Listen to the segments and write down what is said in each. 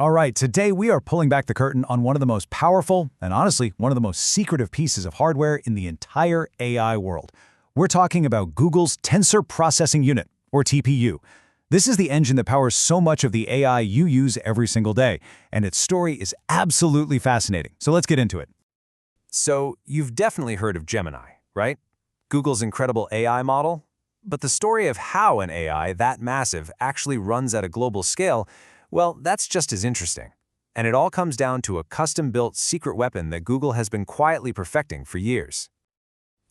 All right, today we are pulling back the curtain on one of the most powerful and honestly, one of the most secretive pieces of hardware in the entire AI world. We're talking about Google's Tensor Processing Unit, or TPU. This is the engine that powers so much of the AI you use every single day, and its story is absolutely fascinating. So let's get into it. So, you've definitely heard of Gemini, right? Google's incredible AI model? But the story of how an AI that massive actually runs at a global scale, well, that's just as interesting. And it all comes down to a custom-built secret weapon that Google has been quietly perfecting for years.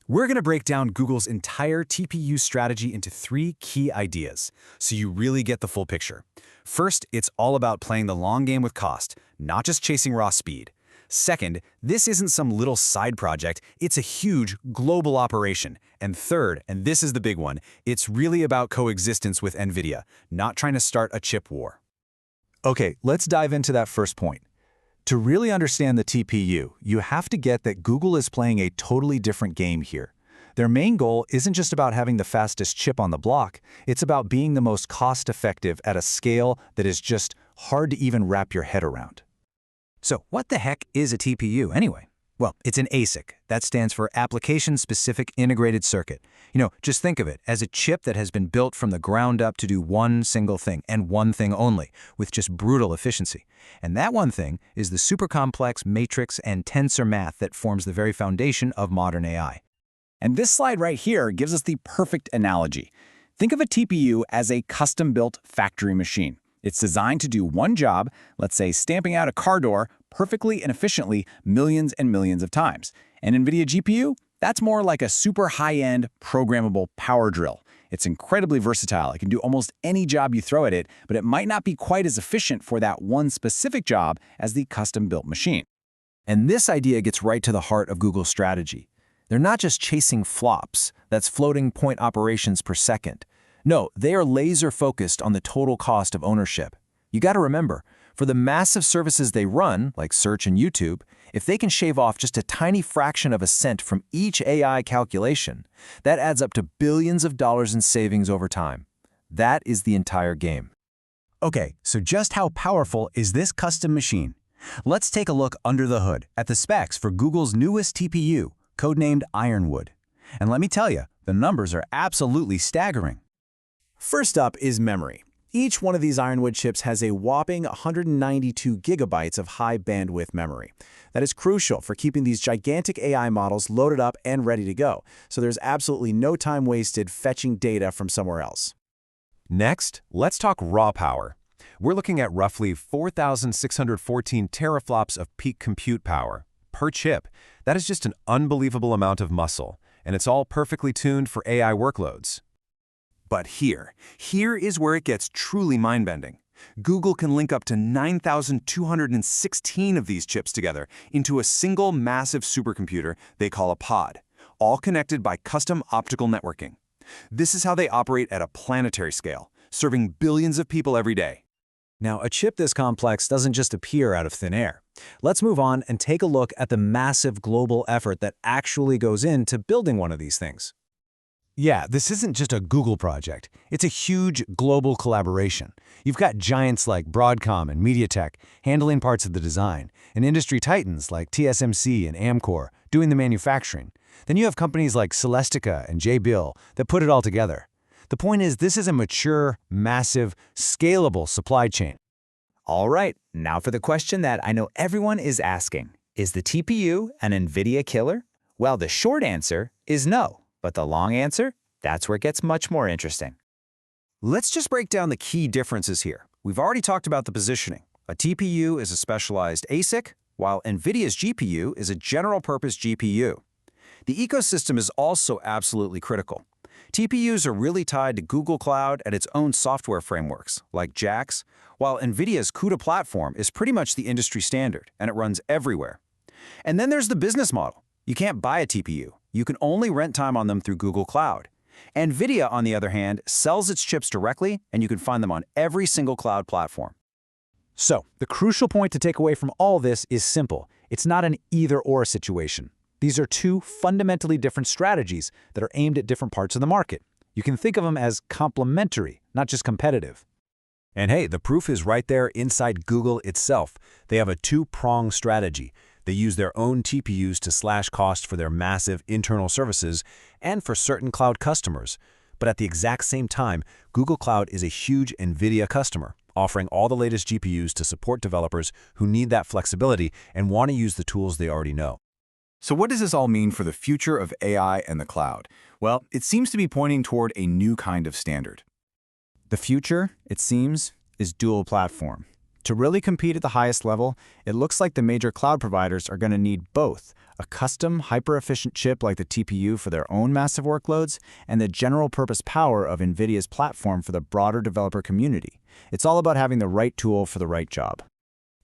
We're going to break down Google's entire TPU strategy into 3 key ideas, so you really get the full picture. First, it's all about playing the long game with cost, not just chasing raw speed. Second, this isn't some little side project, it's a huge global operation. And third, and this is the big one, it's really about coexistence with NVIDIA, not trying to start a chip war. Okay, let's dive into that first point. To really understand the TPU, you have to get that Google is playing a totally different game here. Their main goal isn't just about having the fastest chip on the block, it's about being the most cost-effective at a scale that is just hard to even wrap your head around. So what the heck is a TPU anyway? Well, it's an ASIC. That stands for Application-Specific Integrated Circuit. Just think of it as a chip that has been built from the ground up to do one single thing, and one thing only, with just brutal efficiency. And that one thing is the super complex matrix and tensor math that forms the very foundation of modern AI. And this slide right here gives us the perfect analogy. Think of a TPU as a custom-built factory machine. It's designed to do one job, let's say stamping out a car door, perfectly and efficiently millions and millions of times. An NVIDIA GPU? That's more like a super high-end, programmable power drill. It's incredibly versatile. It can do almost any job you throw at it, but it might not be quite as efficient for that one specific job as the custom-built machine. And this idea gets right to the heart of Google's strategy. They're not just chasing flops, that's floating point operations per second. No, they are laser-focused on the total cost of ownership. You gotta remember, for the massive services they run, like search and YouTube, if they can shave off just a tiny fraction of a cent from each AI calculation, that adds up to billions of dollars in savings over time. That is the entire game. Okay, so just how powerful is this custom machine? Let's take a look under the hood at the specs for Google's newest TPU, codenamed Ironwood. And let me tell you, the numbers are absolutely staggering. First up is memory. Each one of these Ironwood chips has a whopping 192 gigabytes of high bandwidth memory. That is crucial for keeping these gigantic AI models loaded up and ready to go, so there's absolutely no time wasted fetching data from somewhere else. Next, let's talk raw power. We're looking at roughly 4,614 teraflops of peak compute power per chip. That is just an unbelievable amount of muscle, and it's all perfectly tuned for AI workloads. But here is where it gets truly mind-bending. Google can link up to 9,216 of these chips together into a single massive supercomputer they call a pod, all connected by custom optical networking. This is how they operate at a planetary scale, serving billions of people every day. Now, a chip this complex doesn't just appear out of thin air. Let's move on and take a look at the massive global effort that actually goes into building one of these things. Yeah, this isn't just a Google project. It's a huge global collaboration. You've got giants like Broadcom and MediaTek handling parts of the design, and industry titans like TSMC and Amkor doing the manufacturing. Then you have companies like Celestica and JBill that put it all together. The point is, this is a mature, massive, scalable supply chain. All right, now for the question that I know everyone is asking. Is the TPU an NVIDIA killer? Well, the short answer is no. But the long answer? That's where it gets much more interesting. Let's just break down the key differences here. We've already talked about the positioning. A TPU is a specialized ASIC, while NVIDIA's GPU is a general-purpose GPU. The ecosystem is also absolutely critical. TPUs are really tied to Google Cloud and its own software frameworks, like JAX, while NVIDIA's CUDA platform is pretty much the industry standard, and it runs everywhere. And then there's the business model. You can't buy a TPU. You can only rent time on them through Google Cloud. NVIDIA, on the other hand, sells its chips directly, and you can find them on every single cloud platform. So, the crucial point to take away from all this is simple. It's not an either-or situation. These are 2 fundamentally different strategies that are aimed at different parts of the market. You can think of them as complementary, not just competitive. And hey, the proof is right there inside Google itself. They have a two-pronged strategy. They use their own TPUs to slash costs for their massive internal services and for certain cloud customers. But at the exact same time, Google Cloud is a huge NVIDIA customer, offering all the latest GPUs to support developers who need that flexibility and want to use the tools they already know. So what does this all mean for the future of AI and the cloud? Well, it seems to be pointing toward a new kind of standard. The future, it seems, is dual platform. To really compete at the highest level, it looks like the major cloud providers are going to need both a custom, hyper-efficient chip like the TPU for their own massive workloads and the general-purpose power of NVIDIA's platform for the broader developer community. It's all about having the right tool for the right job.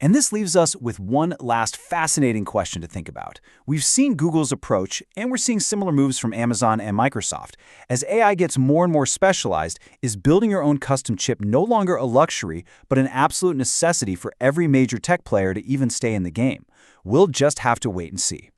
And this leaves us with one last fascinating question to think about. We've seen Google's approach, and we're seeing similar moves from Amazon and Microsoft. As AI gets more and more specialized, is building your own custom chip no longer a luxury, but an absolute necessity for every major tech player to even stay in the game? We'll just have to wait and see.